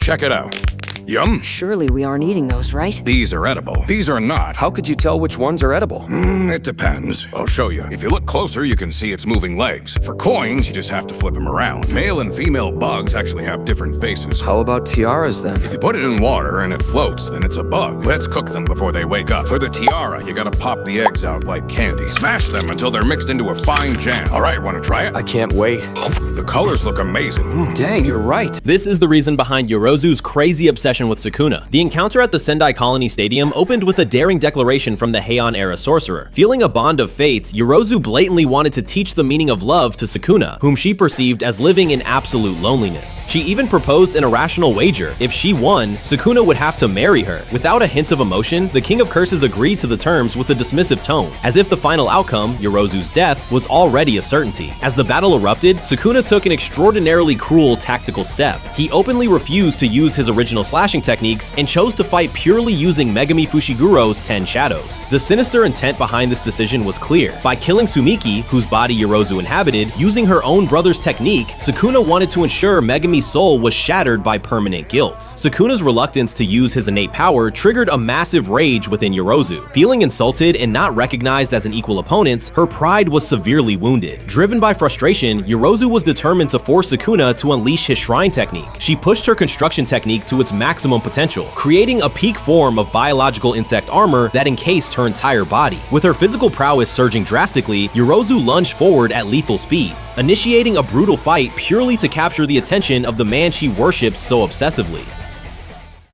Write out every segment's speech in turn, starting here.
Check it out. Yum. Surely we aren't eating those, right? These are edible. These are not. How could you tell which ones are edible? It depends. I'll show you. If you look closer, you can see its moving legs. For coins, you just have to flip them around. Male and female bugs actually have different faces. How about tiaras then? If you put it in water and it floats, then it's a bug. Let's cook them before they wake up. For the tiara, you gotta pop the eggs out like candy. Smash them until they're mixed into a fine jam. All right, wanna try it? I can't wait. The colors look amazing. Dang, you're right. This is the reason behind Yorozu's crazy obsession with Sukuna. The encounter at the Sendai Colony Stadium opened with a daring declaration from the Heian-era sorcerer. Feeling a bond of fates, Yorozu blatantly wanted to teach the meaning of love to Sukuna, whom she perceived as living in absolute loneliness. She even proposed an irrational wager. If she won, Sukuna would have to marry her. Without a hint of emotion, the King of Curses agreed to the terms with a dismissive tone, as if the final outcome, Yorozu's death, was already a certainty. As the battle erupted, Sukuna took an extraordinarily cruel tactical step. He openly refused to use his original slashing techniques and chose to fight purely using Megami Fushiguro's 10 Shadows. The sinister intent behind this decision was clear. By killing Sumiki, whose body Yorozu inhabited, using her own brother's technique, Sukuna wanted to ensure Megami's soul was shattered by permanent guilt. Sukuna's reluctance to use his innate power triggered a massive rage within Yorozu. Feeling insulted and not recognized as an equal opponent, her pride was severely wounded. Driven by frustration, Yorozu was determined to force Sukuna to unleash his shrine technique. She pushed her construction technique to its maximum potential, creating a peak form of biological insect armor that encased her entire body. With her physical prowess surging drastically, Yorozu lunged forward at lethal speeds, initiating a brutal fight purely to capture the attention of the man she worshipped so obsessively.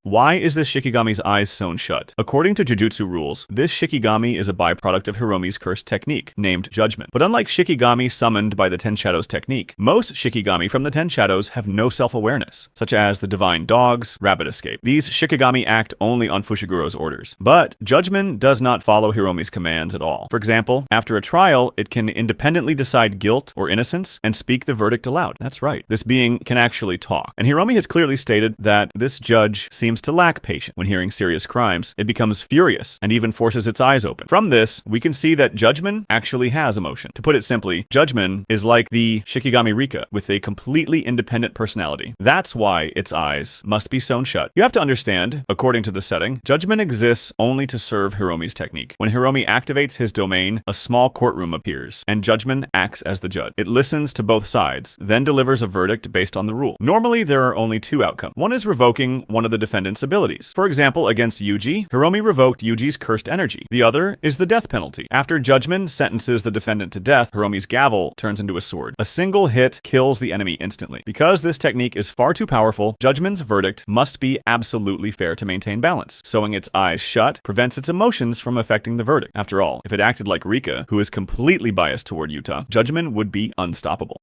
Why is this Shikigami's eyes sewn shut? According to Jujutsu rules, this Shikigami is a byproduct of Hiromi's cursed technique, named Judgment. But unlike Shikigami summoned by the Ten Shadows technique, most Shikigami from the Ten Shadows have no self-awareness, such as the Divine Dog's Rabbit Escape. These Shikigami act only on Fushiguro's orders. But Judgment does not follow Hiromi's commands at all. For example, after a trial, it can independently decide guilt or innocence and speak the verdict aloud. That's right. This being can actually talk. And Hiromi has clearly stated that this judge seems to lack patience. When hearing serious crimes, it becomes furious and even forces its eyes open. From this, we can see that Judgment actually has emotion. To put it simply, Judgment is like the Shikigami Rika with a completely independent personality. That's why its eyes must be sewn shut. You have to understand, according to the setting, Judgment exists only to serve Hiromi's technique. When Hiromi activates his domain, a small courtroom appears, and Judgment acts as the judge. It listens to both sides, then delivers a verdict based on the rule. Normally, there are only two outcomes. One is revoking one of the defendant's abilities. For example, against Yuji, Hiromi revoked Yuji's cursed energy. The other is the death penalty. After Judgment sentences the defendant to death, Hiromi's gavel turns into a sword. A single hit kills the enemy instantly. Because this technique is far too powerful, Judgment's verdict must be absolutely fair to maintain balance. Sewing its eyes shut prevents its emotions from affecting the verdict. After all, if it acted like Rika, who is completely biased toward Yuta, Judgment would be unstoppable.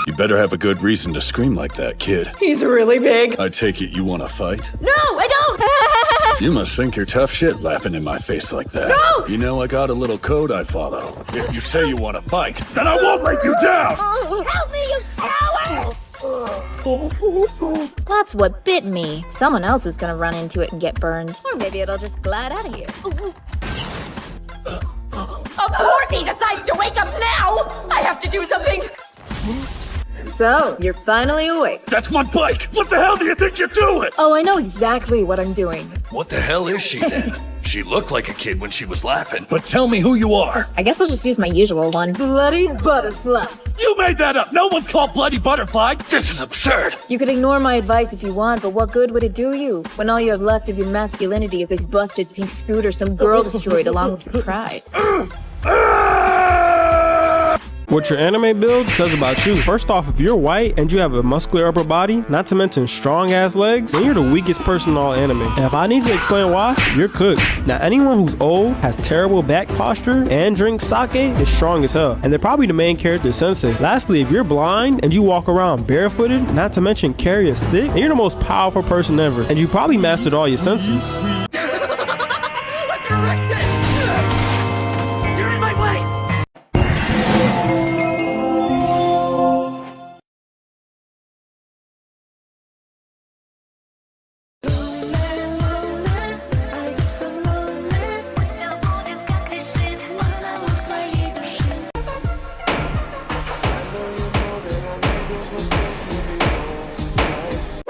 You better have a good reason to scream like that, kid. He's really big. I take it you want to fight? No, I don't! You must think you're tough shit laughing in my face like that. No! You know I got a little code I follow. If you say you want to fight, then I won't let you down! Help me, you coward! That's what bit me. Someone else is gonna run into it and get burned. Or maybe it'll just glide out of here. Of course he decides to wake up now! I have to do something! So, you're finally awake. That's my bike! What the hell do you think you're doing? Oh, I know exactly what I'm doing. What the hell is she then? She looked like a kid when she was laughing. But tell me who you are. I guess I'll just use my usual one. Bloody butterfly. You made that up! No one's called Bloody Butterfly! This is absurd! You could ignore my advice if you want, but what good would it do you? When all you have left of your masculinity is this busted pink scooter some girl destroyed along with your pride. What your anime build says about you. First off, if you're white and you have a muscular upper body, not to mention strong ass legs, then you're the weakest person in all anime. And if I need to explain why, you're cooked. Now anyone who's old, has terrible back posture, and drinks sake is strong as hell. And they're probably the main character sensei. Lastly, if you're blind and you walk around barefooted, not to mention carry a stick, then you're the most powerful person ever. And you probably mastered all your senses.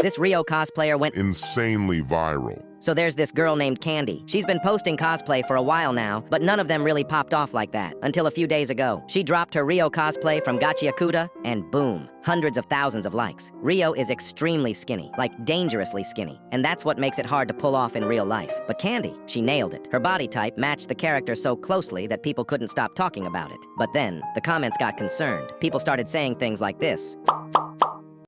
This Rio cosplayer went insanely viral. So there's this girl named Candy. She's been posting cosplay for a while now, but none of them really popped off like that until a few days ago. She dropped her Rio cosplay from Gachiakuta, and boom, hundreds of thousands of likes. Rio is extremely skinny, like dangerously skinny, and that's what makes it hard to pull off in real life. But Candy, she nailed it. Her body type matched the character so closely that people couldn't stop talking about it. But then, the comments got concerned. People started saying things like this.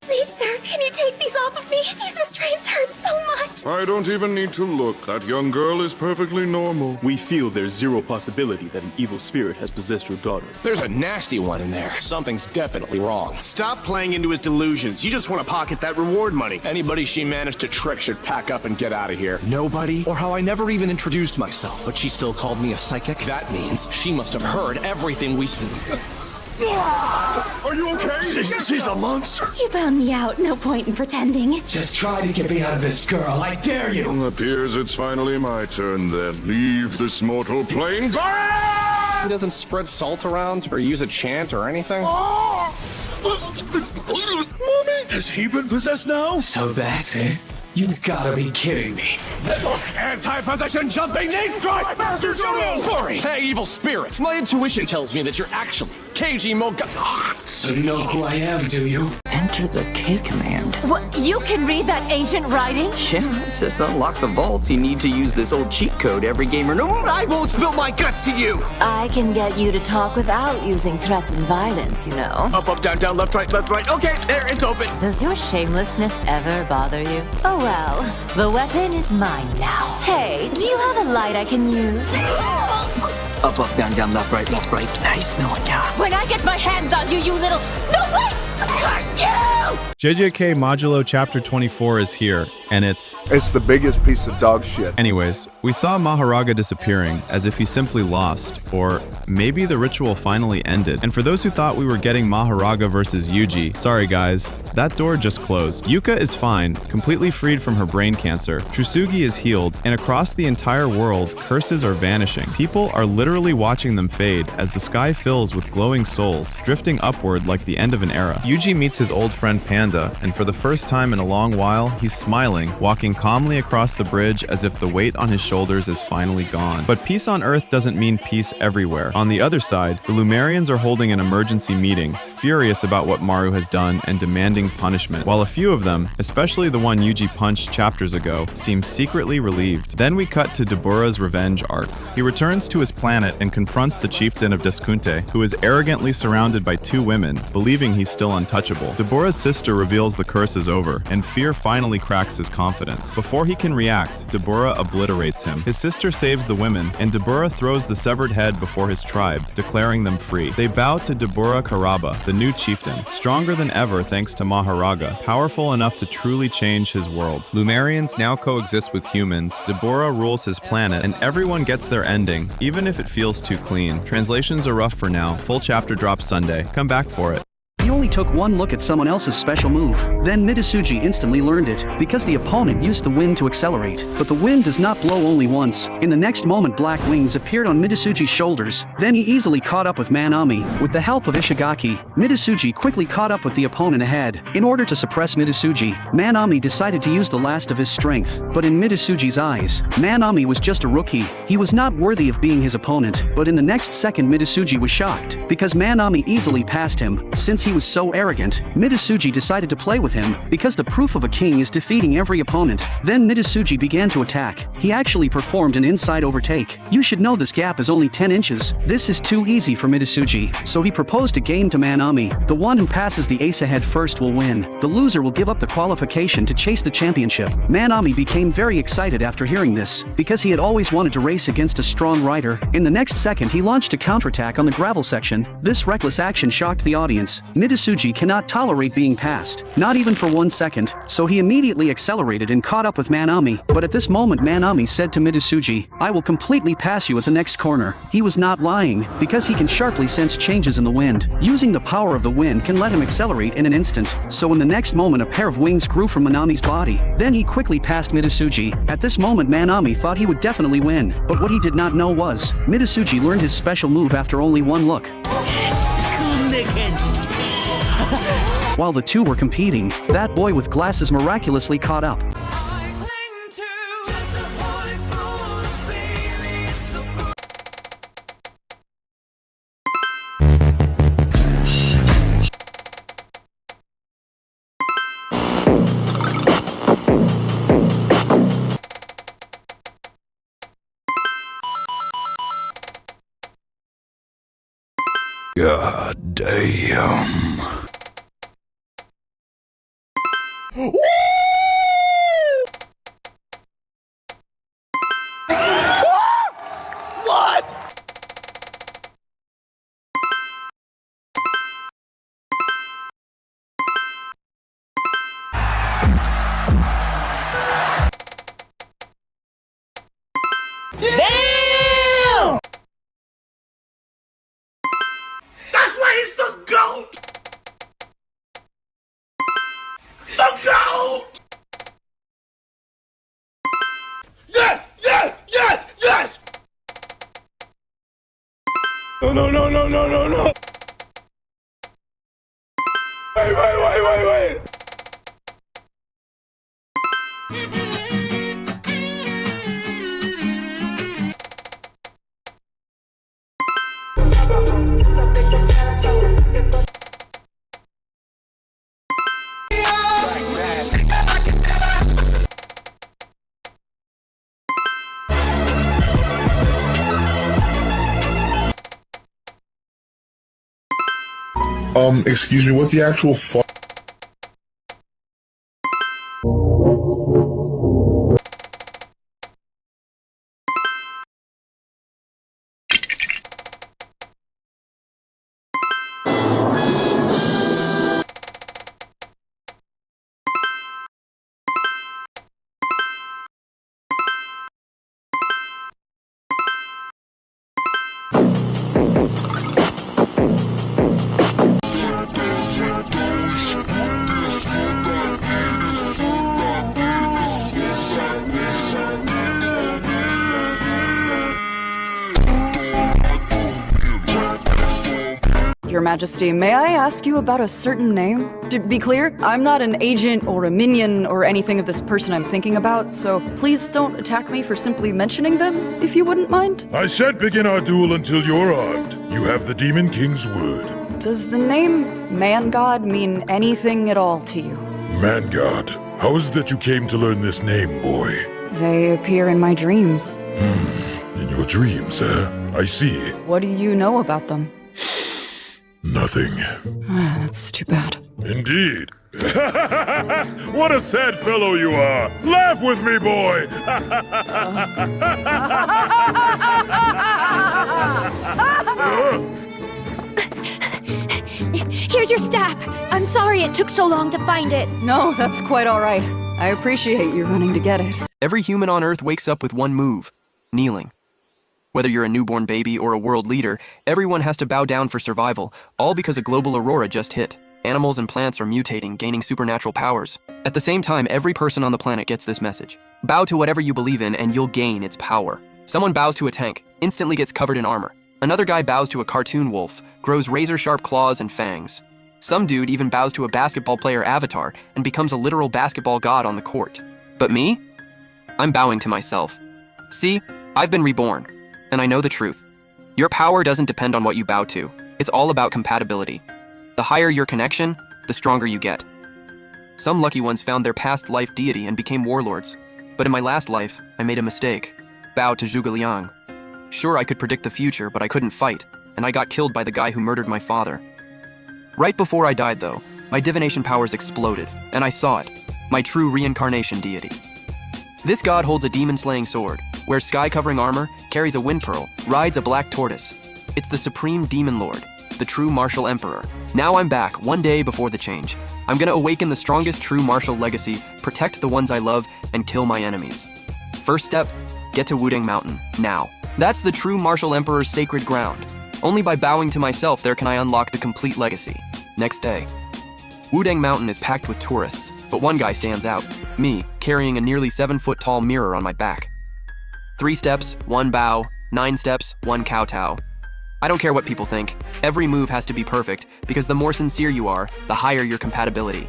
Please, sir, can you take these off of me? These restraints hurt so much. I don't even need to look. That young girl is perfectly normal. We feel there's zero possibility that an evil spirit has possessed your daughter. There's a nasty one in there. Something's definitely wrong. Stop playing into his delusions. You just want to pocket that reward money. Anybody she managed to trick should pack up and get out of here. Nobody? Or how I never even introduced myself, but she still called me a psychic? That means she must have heard everything we said. Are you okay? She's a monster. You found me out. No point in pretending. Just try to get me out of this, girl. I dare you. Appears it's finally my turn then. Leave this mortal plane. He doesn't spread salt around or use a chant or anything. Mommy! Has he been possessed now? So that's it? You gotta be kidding me. Anti-possession jumping knee strike! Master Shooting! Sorry! Hey, evil spirit! My intuition tells me that you're actually Keiji Moga. So you know who I am, do you? Enter the K command. What? You can read that ancient writing? Yeah, it says to unlock the vault, you need to use this old cheat code every gamer knows. I won't spill my guts to you! I can get you to talk without using threats and violence, you know. Up, up, down, down, left, right, left, right. Okay, there, it's open. Does your shamelessness ever bother you? Oh well, the weapon is mine now. Hey, do you have a light I can use? Up, up, down, down, left, right, left, right. Nice knowing ya. When I get my hands on you, you little... No, wait! Curse you! JJK Modulo Chapter 24 is here, and it's the biggest piece of dog shit. Anyways, we saw Maharaga disappearing, as if he simply lost, or maybe the ritual finally ended. And for those who thought we were getting Maharaga versus Yuji, sorry guys, that door just closed. Yuka is fine, completely freed from her brain cancer. Tsurugi is healed, and across the entire world, curses are vanishing. People are literally watching them fade as the sky fills with glowing souls, drifting upward like the end of an era. Yuji meets his old friend Panda, and for the first time in a long while, he's smiling, walking calmly across the bridge as if the weight on his shoulders is finally gone. But peace on Earth doesn't mean peace everywhere. On the other side, the Lumerians are holding an emergency meeting, furious about what Maru has done and demanding punishment, while a few of them, especially the one Yuji punched chapters ago, seem secretly relieved. Then we cut to Dabura's revenge arc. He returns to his planet and confronts the chieftain of Deskunte, who is arrogantly surrounded by two women, believing he's still untouchable. Dabura's sister reveals the curse is over, and fear finally cracks his confidence. Before he can react, Dabura obliterates him. His sister saves the women, and Dabura throws the severed head before his tribe, declaring them free. They bow to Dabura Karaba, the new chieftain, stronger than ever thanks to Maharaga, powerful enough to truly change his world. Lumerians now coexist with humans, Dabura rules his planet, and everyone gets their ending, even if it feels too clean. Translations are rough for now. Full chapter drops Sunday. Come back for it. He only took one look at someone else's special move. Then Mitsugi instantly learned it, because the opponent used the wind to accelerate. But the wind does not blow only once. In the next moment, black wings appeared on Mitsugi's shoulders. Then he easily caught up with Manami. With the help of Ishigaki, Mitsugi quickly caught up with the opponent ahead. In order to suppress Mitsugi, Manami decided to use the last of his strength. But in Mitsugi's eyes, Manami was just a rookie. He was not worthy of being his opponent. But in the next second, Mitsugi was shocked, because Manami easily passed him. Since he was so arrogant, Mitsugi decided to play with him, because the proof of a king is defeating every opponent. Then Mitsugi began to attack. He actually performed an inside overtake. You should know this gap is only 10 inches. This is too easy for Mitsugi, so he proposed a game to Manami. The one who passes the ace ahead first will win. The loser will give up the qualification to chase the championship. Manami became very excited after hearing this, because he had always wanted to race against a strong rider. In the next second, he launched a counterattack on the gravel section. This reckless action shocked the audience. Mitsugi cannot tolerate being passed, not even for 1 second, so he immediately accelerated and caught up with Manami. But at this moment, Manami said to Mitsugi, "I will completely pass you at the next corner." He was not lying, because he can sharply sense changes in the wind. Using the power of the wind can let him accelerate in an instant. So in the next moment, a pair of wings grew from Manami's body. Then he quickly passed Mitsugi. At this moment, Manami thought he would definitely win, but what he did not know was, Mitsugi learned his special move after only one look. While the two were competing, that boy with glasses miraculously caught up. God damn. What? Damn! That's why he's the GOAT! The GOAT! Yes! Yes! Yes! Yes! No, no, no, no, no, no, no! Wait! Excuse me, what the actual fuck? Your Majesty, may I ask you about a certain name? To be clear, I'm not an agent or a minion or anything of this person I'm thinking about, so please don't attack me for simply mentioning them, if you wouldn't mind. I shan't begin our duel until you're armed. You have the Demon King's word. Does the name Man God mean anything at all to you? Man God, how is it that you came to learn this name, boy? They appear in my dreams. In your dreams, I see. What do you know about them? Nothing. That's too bad. Indeed. What a sad fellow you are! Laugh with me, boy! Here's your staff. I'm sorry it took so long to find it. No, that's quite all right. I appreciate you running to get it. Every human on Earth wakes up with one move: kneeling. Whether you're a newborn baby or a world leader, everyone has to bow down for survival, all because a global aurora just hit. Animals and plants are mutating, gaining supernatural powers. At the same time, every person on the planet gets this message: bow to whatever you believe in and you'll gain its power. Someone bows to a tank, instantly gets covered in armor. Another guy bows to a cartoon wolf, grows razor-sharp claws and fangs. Some dude even bows to a basketball player avatar and becomes a literal basketball god on the court. But me? I'm bowing to myself. See, I've been reborn. And I know the truth. Your power doesn't depend on what you bow to. It's all about compatibility. The higher your connection, the stronger you get. Some lucky ones found their past life deity and became warlords. But in my last life, I made a mistake. Bowed to Zhuge Liang. Sure, I could predict the future, but I couldn't fight, and I got killed by the guy who murdered my father. Right before I died, though, my divination powers exploded, and I saw it. My true reincarnation deity. This god holds a demon-slaying sword, wears sky-covering armor, carries a wind pearl, rides a black tortoise. It's the supreme demon lord, the true martial emperor. Now I'm back, one day before the change. I'm gonna awaken the strongest true martial legacy, protect the ones I love, and kill my enemies. First step, get to Wudang Mountain, now. That's the true martial emperor's sacred ground. Only by bowing to myself there can I unlock the complete legacy. Next day. Wudang Mountain is packed with tourists, but one guy stands out. Me, carrying a nearly 7-foot-tall mirror on my back. 3 steps, 1 bow, 9 steps, 1 kowtow. I don't care what people think. Every move has to be perfect, because the more sincere you are, the higher your compatibility.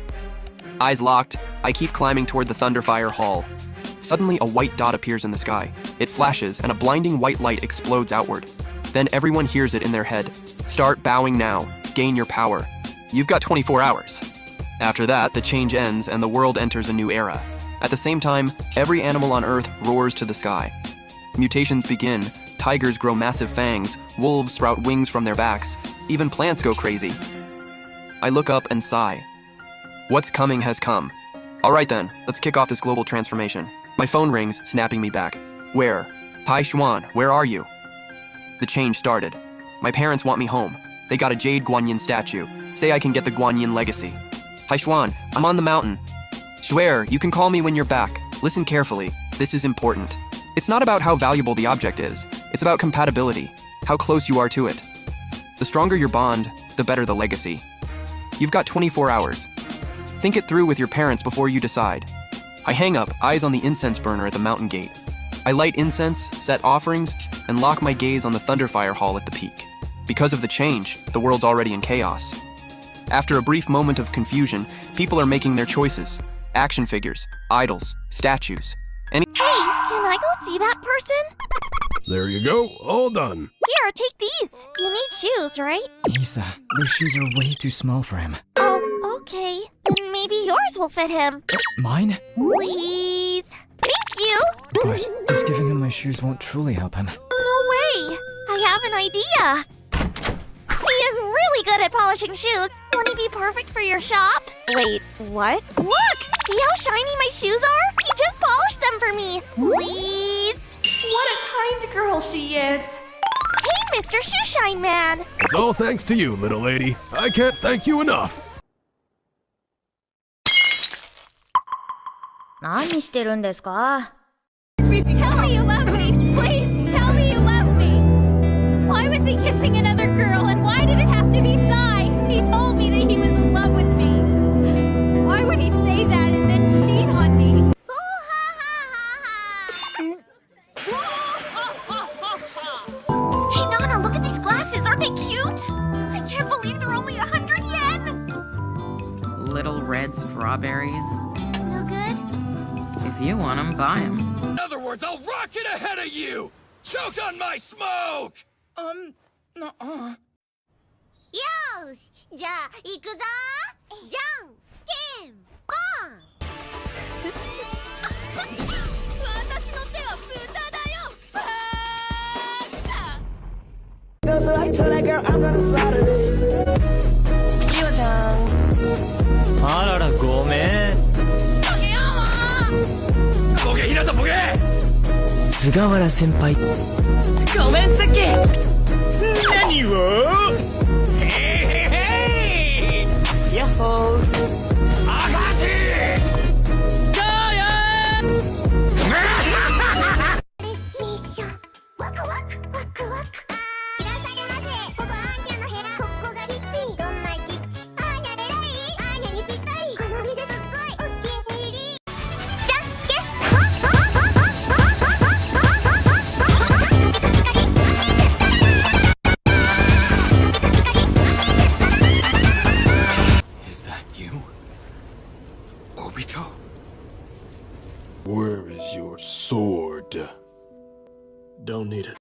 Eyes locked, I keep climbing toward the Thunderfire Hall. Suddenly, a white dot appears in the sky. It flashes, and a blinding white light explodes outward. Then everyone hears it in their head. Start bowing now. Gain your power. You've got 24 hours. After that, the change ends, and the world enters a new era. At the same time, every animal on Earth roars to the sky. Mutations begin. Tigers grow massive fangs, wolves sprout wings from their backs, even plants go crazy. I look up and sigh. What's coming has come. All right then, let's kick off this global transformation. My phone rings, snapping me back. Where? Tai Xuan, where are you? The change started. My parents want me home. They got a jade Guanyin statue. Say I can get the Guanyin legacy. Tai Xuan, I'm on the mountain. Swear, you can call me when you're back. Listen carefully. This is important. It's not about how valuable the object is. It's about compatibility, how close you are to it. The stronger your bond, the better the legacy. You've got 24 hours. Think it through with your parents before you decide. I hang up, eyes on the incense burner at the mountain gate. I light incense, set offerings, and lock my gaze on the Thunderfire Hall at the peak. Because of the change, the world's already in chaos. After a brief moment of confusion, people are making their choices. Action figures, idols, statues. Hey, can I go see that person? There you go, all done. Here, take these. You need shoes, right? Isa, those shoes are way too small for him. Oh, okay. Then maybe yours will fit him. Mine? Please. Thank you. But just giving him my shoes won't truly help him. No way. I have an idea. He is really good at polishing shoes. Won't he be perfect for your shop? Wait, what? Look! See how shiny my shoes are? He just polished them for me. Please. What a kind girl she is. Hey, Mr. Shoeshine Man. It's all thanks to you, little lady. I can't thank you enough. 何してるんですか? Tell me you love me. Please, tell me you love me. Why was he kissing another girl, and why did it have to be Sai? He told me that he was in love with me. Why would he say that and then cheat on me? Hey, Nana, look at these glasses. Aren't they cute? I can't believe they're only 100 yen. Little red strawberries. No good? If you want them, buy them. In other words, I'll rocket ahead of you! Choke on my smoke! Nuh-uh. よーし、じゃあ行くぞ。じゃんけんぽん。私の手は豚だよ。バーカ。Goes right to that girl, I'm gonna slaughter it. ひよちゃん。あらら、ごめん。ボケひなたボケ。菅原先輩。ごめんツッキー。何を？へへへい。ヤッホー。明石。ゴーよミッション。ワクワクワクワク。いらっしゃいませ。ここアーニャの部屋。ここがキッチン。どんなキッチン？アーニャでラリー。アーニャにぴったり。この店すっごいお気に入り。じゃんけん。Where is your sword? Don't need it.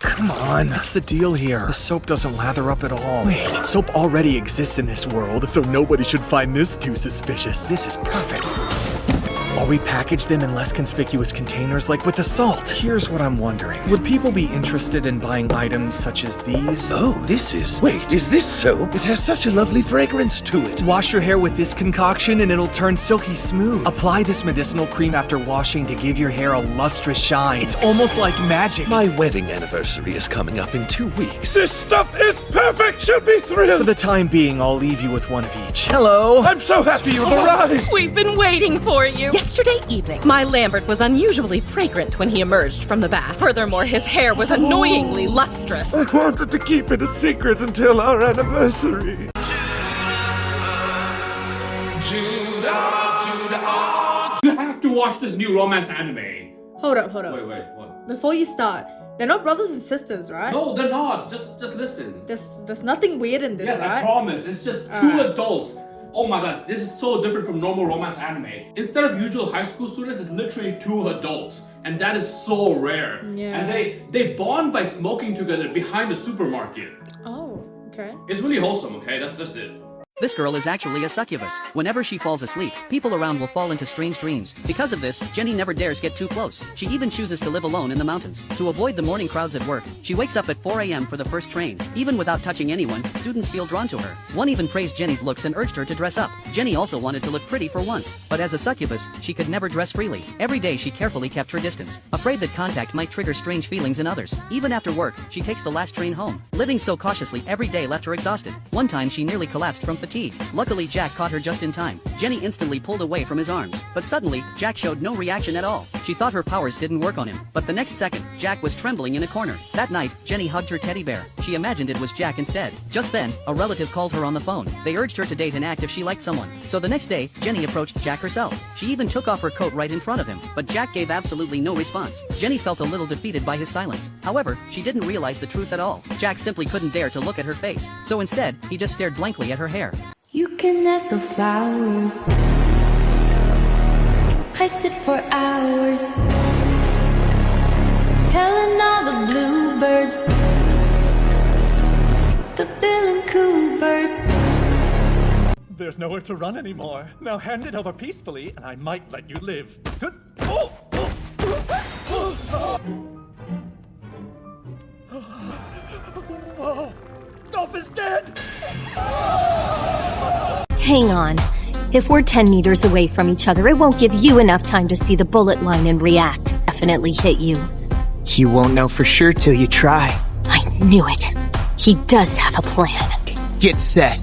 Come on, what's the deal here? The soap doesn't lather up at all. Wait, soap already exists in this world, so nobody should find this too suspicious. This is perfect. Or we package them in less conspicuous containers like with the salt. Here's what I'm wondering. Would people be interested in buying items such as these? Oh, this is... Wait, is this soap? It has such a lovely fragrance to it. Wash your hair with this concoction and it'll turn silky smooth. Apply this medicinal cream after washing to give your hair a lustrous shine. It's almost like magic. My wedding anniversary is coming up in 2 weeks. This stuff is perfect! She'll be thrilled! For the time being, I'll leave you with one of each. Hello! I'm so happy you've arrived! We've been waiting for you. Yesterday evening, my Lambert was unusually fragrant when he emerged from the bath. Furthermore, his hair was annoyingly lustrous. I wanted to keep it a secret until our anniversary. Judas, Judah, oh You have to watch this new romance anime. Hold up. Wait, what? Before you start, they're not brothers and sisters, right? No, they're not. Just listen. There's nothing weird in this, Yes, right? I promise. It's just two adults. Oh my god, this is so different from normal romance anime. Instead of usual high school students, it's literally two adults. And that is so rare. Yeah. And they bond by smoking together behind the supermarket. Oh, okay. It's really wholesome, okay? That's just it. This girl is actually a succubus. Whenever she falls asleep, people around will fall into strange dreams. Because of this, Jenny never dares get too close. She even chooses to live alone in the mountains. To avoid the morning crowds at work, she wakes up at 4 a.m. for the first train. Even without touching anyone, students feel drawn to her. One even praised Jenny's looks and urged her to dress up. Jenny also wanted to look pretty for once, but as a succubus, she could never dress freely. Every day she carefully kept her distance, afraid that contact might trigger strange feelings in others. Even after work, she takes the last train home. Living so cautiously every day left her exhausted. One time she nearly collapsed from fatigue. Luckily, Jack caught her just in time. Jenny instantly pulled away from his arms. But suddenly, Jack showed no reaction at all. She thought her powers didn't work on him. But the next second, Jack was trembling in a corner. That night, Jenny hugged her teddy bear. She imagined it was Jack instead. Just then, a relative called her on the phone. They urged her to date and act if she liked someone. So the next day, Jenny approached Jack herself. She even took off her coat right in front of him. But Jack gave absolutely no response. Jenny felt a little defeated by his silence. However, she didn't realize the truth at all. Jack simply couldn't dare to look at her face. So instead, he just stared blankly at her hair. You can ask the flowers. I sit for hours, telling all the bluebirds, the bill and coo birds. There's nowhere to run anymore. Now hand it over peacefully, and I might let you live. Oh, Dolph is dead! Hang on. If we're 10 meters away from each other, it won't give you enough time to see the bullet line and react. Definitely hit you. You won't know for sure till you try. I knew it. He does have a plan. Get set.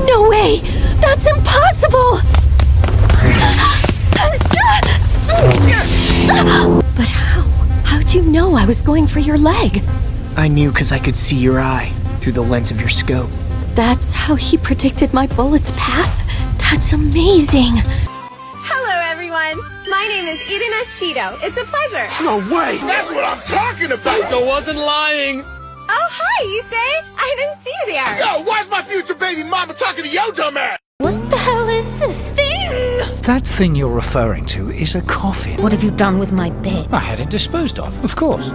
No way! That's impossible! But how? How'd you know I was going for your leg? I knew because I could see your eye through the lens of your scope. That's how he predicted my bullet's path? That's amazing! Hello, everyone. My name is Irina Shido. It's a pleasure. No way! That's what I'm talking about! Yuka wasn't lying! Oh, hi, Issei. I didn't see you there. Yo, why's my future baby mama talking to your dumb ass? What the hell is this thing? That thing you're referring to is a coffin. What have you done with my bed? I had it disposed of course.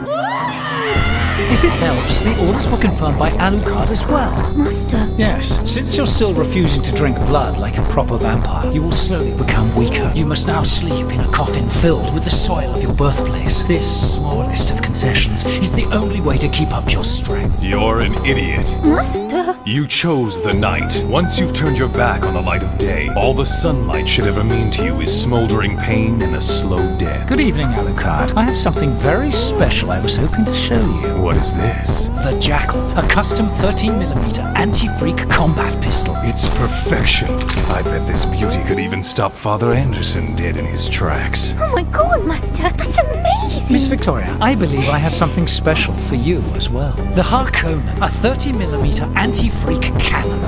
If it helps, the orders were confirmed by Alucard as well. Master. Yes, since you're still refusing to drink blood like a proper vampire, you will slowly become weaker. You must now sleep in a coffin filled with the soil of your birthplace. This smallest of concessions is the only way to keep up your strength. You're an idiot. Master. You chose the night. Once you've turned your back on the light of day, all the sunlight should ever mean to you is smoldering pain and a slow death. Good evening, Alucard. I have something very special I was hoping to show you. What is this? The Jackal, a custom 13mm anti-freak combat pistol. It's perfection. I bet this beauty could even stop Father Anderson dead in his tracks. Oh my god, Master, that's amazing! Miss Victoria, I believe I have something special for you as well. The Harkonnen, a 30mm anti-freak cannon.